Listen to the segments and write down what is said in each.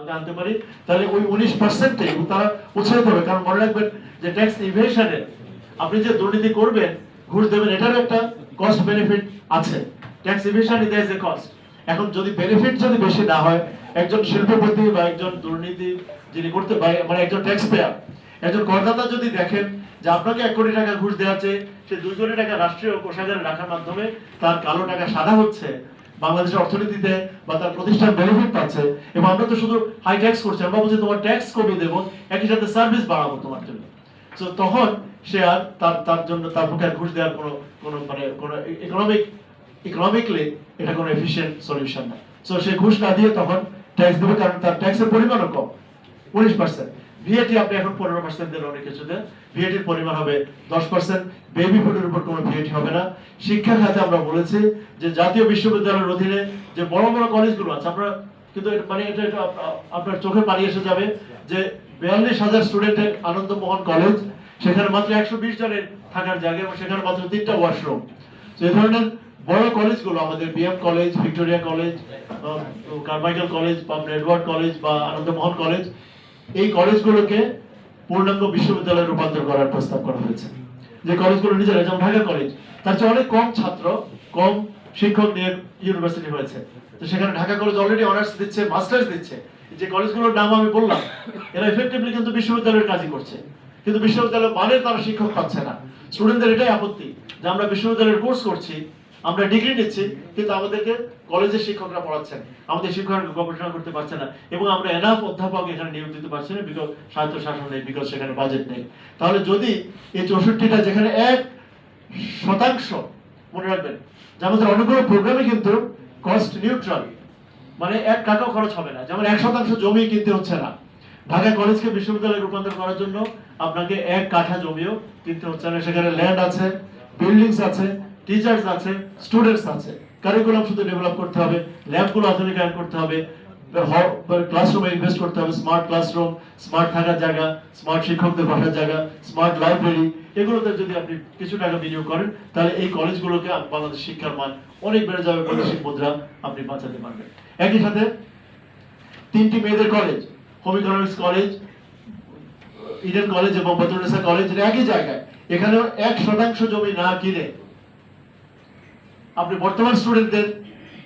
আলোকে আনতে পারি, তাহলে ওই 19% তারা উৎসাহিত হবে। কারণ মনে রাখবেন যে ট্যাক্স ইভেশনে আপনি যে দুর্নীতি করবেন, ঘুষ দেবেন, এটারও একটা কস্ট বেনিফিট আছে। ট্যাক্স ইভেশনে দেয়ার ইজ এ কস্ট। এখন যদি বেনিফিট যদি বেশি না হয়, একজন শিল্পপতি বা একজন দুর্নীতি যিনি করতে মানে একজন ট্যাক্স পেয়ার, একজন করদাতা যদি দেখেন যে আপনাকে 1 কোটি টাকা ঘুষ দেওয়া আছে, সে 2 কোটি টাকা রাষ্ট্রীয় কোষাগারে রাখার মাধ্যমে তার কালো টাকা সাদা হচ্ছে, বাংলাদেশের অর্থনীতিতে বা তার প্রতিষ্ঠান বেনিফিট পাচ্ছে, এবং আমরা তো শুধু হাই ট্যাক্স করছি, আমরা বলছি তোমার ট্যাক্স কমিয়ে দেবো, একই সাথে সার্ভিস বাড়াবো তোমার জন্য। তো তখন সে আর তার জন্য তার পক্ষে ঘুষ দেওয়ার কোনো মানে কোনো ইকোনমিকলি এটা কোনো এফিশিয়েন্ট সলিউশন না। সো সে ঘুষ না দিয়ে তখন ট্যাক্স দেবে, কারণ তার ট্যাক্সের পরিমাণও কম, 19%। ভিএটি আপনি এখন 15% দেন, অনেক কিছুতে ভিএটির পরিমাণ হবে 10%। বেবি ফুডের উপর কোনো ভিএটি হবে না। শিক্ষা খাতে আমরা বলেছি যে জাতীয় বিশ্ববিদ্যালয়ের অধীনে যে বড় বড় কলেজগুলো আছে, আমরা কিন্তু মানে এটা আপনার চোখে পানি এসে যাবে যে 42,000 স্টুডেন্টের আনন্দমোহন কলেজ, সেখানে মাত্র 120 জনের থাকার জায়গা এবং সেখানে মাত্র 3টা ওয়াশরুম। তো এই ধরনের বড় কলেজগুলো আমাদের BM college, Victoria college, Carmichael college, Pabna Edward college বা আনন্দমোহন কলেজ, এই কলেজগুলোকে পূর্ণাঙ্গ বিশ্ববিদ্যালয়ে রূপান্তর করার প্রস্তাব করা হয়েছে। যে কলেজগুলো নিজেরা, যেমন ঢাকা কলেজ, তার চেয়ে অনেক কম ছাত্র, কম শিক্ষক নিয়ে ইউনিভার্সিটি হয়েছে। তো সেখানে ঢাকা কলেজ অলরেডি অনার্স দিচ্ছে, মাস্টার্স দিচ্ছে। যে কলেজগুলোর নাম আমি বললাম, এরা এফেক্টিভলি কিন্তু বিশ্ববিদ্যালয়ের কাজই করছে, কিন্তু বিশ্ববিদ্যালয়ের মানের তারা শিক্ষক পাচ্ছে না। স্টুডেন্টদের এটাই আপত্তি যে আমরা বিশ্ববিদ্যালয়ের কোর্স করছি, আমরা ডিগ্রি নিচ্ছি, কিন্তু আমাদেরকে কলেজের শিক্ষকরা পড়াচ্ছেন, আমাদের শিক্ষকরা গবেষণা করতে পারছে না, এবং আমরা এনাফ অধ্যাপক এখানে নিয়োগ দিতে পারছি না, বিকজ স্বায়ত্ত শাসন নেই, বিকজ সেখানে বাজেট নেই। তাহলে যদি এই 64টা, যেখানে 1% মনে রাখবেন যে আমাদের অনেকগুলো প্রোগ্রামে কিন্তু কস্ট নিউট্রাল, মানে 1 টাকাও খরচ হবে না। যেমন 1% জমি কিনতে হচ্ছে না। ঢাকা কলেজকে বিশ্ববিদ্যালয়ে রূপান্তর করার জন্য আপনাকে 1 কাঠা জমিও কিনতে হচ্ছে না। সেখানে ল্যান্ড আছে, বিল্ডিংস আছে, টিচার্স আছে, স্টুডেন্টস আছে। কারিকুলাম শুধু ডেভেলপ করতে হবে, ল্যাবগুলো আধুনিকায়ন করতে হবে, ক্লাসরুমে ইনভেস্ট করতে হবে, স্মার্ট ক্লাসরুম, স্মার্ট থাকার জায়গা, স্মার্ট শিক্ষকদের বসার জায়গা, স্মার্ট লাইব্রেরি, এগুলোতে যদি আপনি কিছু টাকা বিনিয়োগ করেন, তাহলে এই কলেজগুলোকে বাংলাদেশ শিক্ষার মান অনেক বেড়ে যাবে, বৈদেশিক মুদ্রা আপনি বাঁচাতে পারবেন। একই সাথে 3টি মেয়েদের college, home economics college, Eden college এবং বদরুন্নেসা কলেজ, একই জায়গায়, এখানেও 1% জমি না কিনে আপনি বর্তমান স্টুডেন্টদের,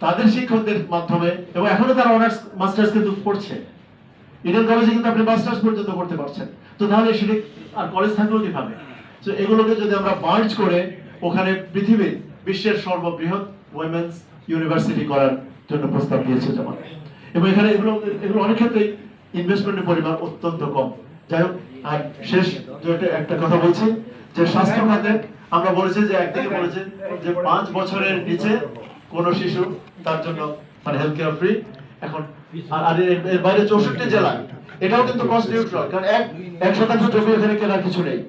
তাদের শিক্ষকদের মাধ্যমে, এবং এখনো তারা অনার্স মাস্টার্স কিন্তু পড়ছে, ইডেন কলেজে কিন্তু আপনি মাস্টার্স পর্যন্ত করতে পারছেন। তো তাহলে সেটা আর কলেজ থাকলো কিভাবে? তো এগুলোকে যদি আমরা মার্জ করে ওখানে বিশ্বের সর্ববৃহৎ উইমেন্স ইউনিভার্সিটি করার জন্য প্রস্তাব দিয়েছে যেমন, এবং এখানে এগুলো অনেক ক্ষেত্রে ইনভেস্টমেন্টের পরিমাণ অত্যন্ত কম। যাই হোক, আর শেষ একটা কথা বলছি যে স্বাস্থ্য খাতে আমরা বলেছি যে একদিকে বলেছে যে 5 বছরের নিচে কোন শিশু, তার জন্য মানে হেলথ কেয়ার ফ্রি। এখন আর এর বাইরে 64 জেলা, এটাও কিন্তু কস্ট নিউট্রাল, কারণ 1% জমি এখানে কেনার কিছু নেই।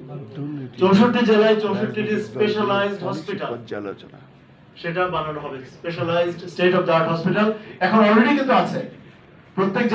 64 জেলায় 64টি স্পেশালাইজড হসপিটাল সেটা বানানো হবে, specialized state of the art hospital. এখন অলরেডি কিন্তু আছে প্রত্যেক